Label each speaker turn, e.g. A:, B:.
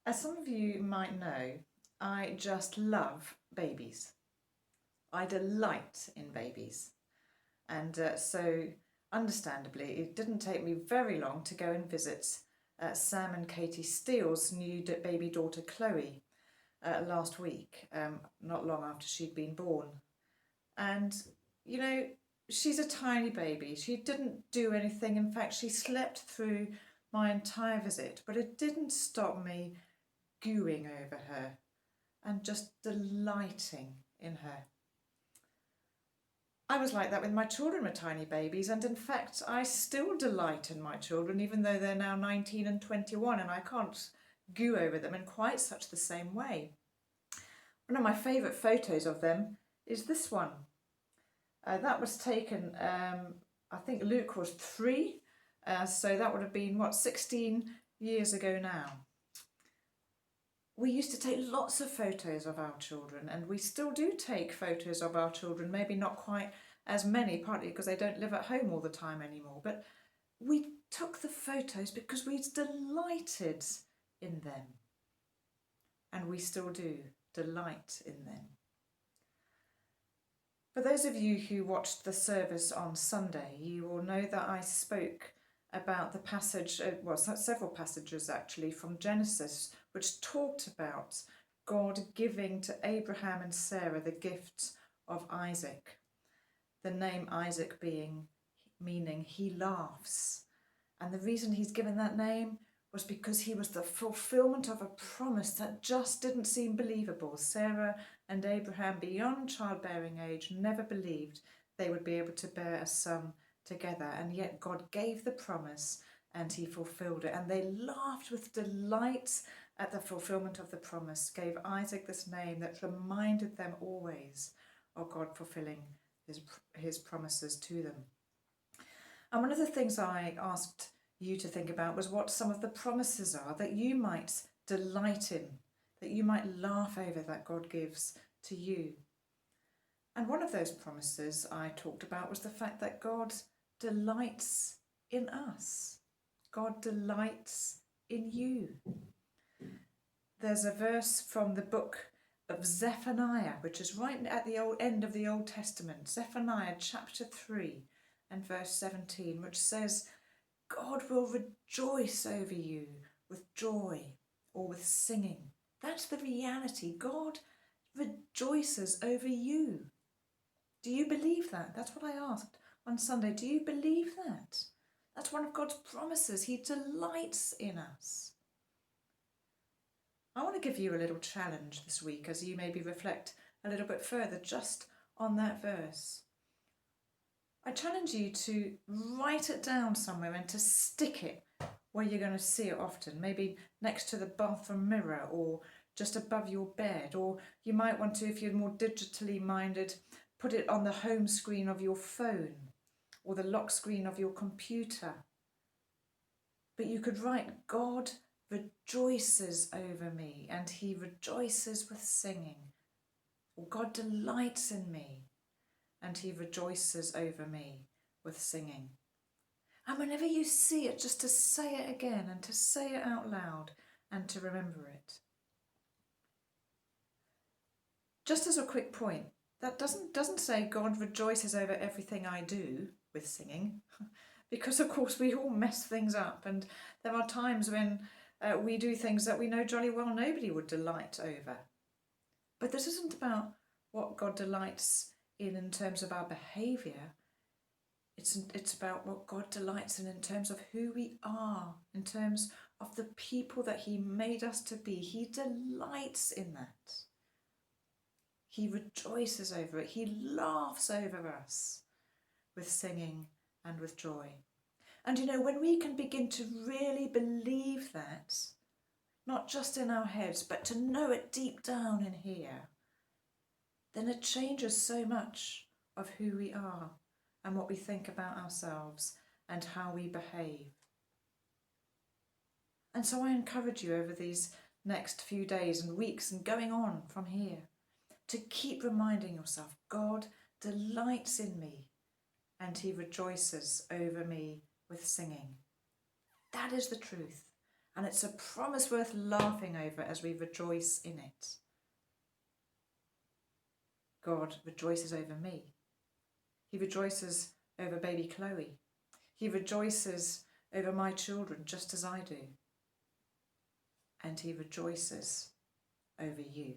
A: As some of you might know, I just love babies. I delight in babies. And so, understandably, it didn't take me very long to go and visit Sam and Katie Steele's new baby daughter Chloe last week, not long after she'd been born. And, you know, she's a tiny baby. She didn't do anything. In fact, she slept through my entire visit, but it didn't stop me gooing over her and just delighting in her. I was like that when my children were tiny babies, and in fact I still delight in my children even though they're now 19 and 21, and I can't goo over them in quite such the same way. One of my favourite photos of them is this one. That was taken, I think Luke was 3, so that would have been, 16 years ago now. We used to take lots of photos of our children, and we still do take photos of our children, maybe not quite as many, partly because they don't live at home all the time anymore, but we took the photos because we delighted in them, and we still do delight in them. For those of you who watched the service on Sunday, you will know that I spoke about the passage, several passages actually from Genesis, which talked about God giving to Abraham and Sarah the gift of Isaac. The name Isaac meaning he laughs. And the reason he's given that name was because he was the fulfillment of a promise that just didn't seem believable. Sarah and Abraham, beyond childbearing age, never believed they would be able to bear a son together, and yet God gave the promise and he fulfilled it, and they laughed with delight at the fulfillment of the promise, gave Isaac this name that reminded them always of God fulfilling his promises to them. And one of the things I asked you to think about was what some of the promises are that you might delight in, that you might laugh over, that God gives to you. And one of those promises I talked about was the fact that God delights in us. God delights in you. There's a verse from the book of Zephaniah, which is right at the end of the Old Testament, Zephaniah chapter 3 and verse 17, which says, God will rejoice over you with joy or with singing. That's the reality. God rejoices over you. Do you believe that? That's what I asked on Sunday. Do you believe that? That's one of God's promises. He delights in us. I want to give you a little challenge this week as you maybe reflect a little bit further just on that verse. I challenge you to write it down somewhere and to stick it where you're going to see it often, maybe next to the bathroom mirror or just above your bed, or you might want to, if you're more digitally minded, put it on the home screen of your phone or the lock screen of your computer. But you could write, God rejoices over me and he rejoices with singing. Or God delights in me and he rejoices over me with singing. And whenever you see it, just to say it again and to say it out loud and to remember it. Just as a quick point, that doesn't say God rejoices over everything I do with singing, because of course we all mess things up, and there are times when we do things that we know jolly well nobody would delight over. But this isn't about what God delights in terms of our behaviour. It's about what God delights in terms of who we are, in terms of the people that he made us to be. He delights in that. He rejoices over it. He laughs over us with singing and with joy. And when we can begin to really believe that, not just in our heads, but to know it deep down in here, then it changes so much of who we are and what we think about ourselves and how we behave. And so I encourage you over these next few days and weeks and going on from here to keep reminding yourself, God delights in me and he rejoices over me with singing. That is the truth. And it's a promise worth laughing over as we rejoice in it. God rejoices over me. He rejoices over baby Chloe. He rejoices over my children just as I do. And he rejoices over you.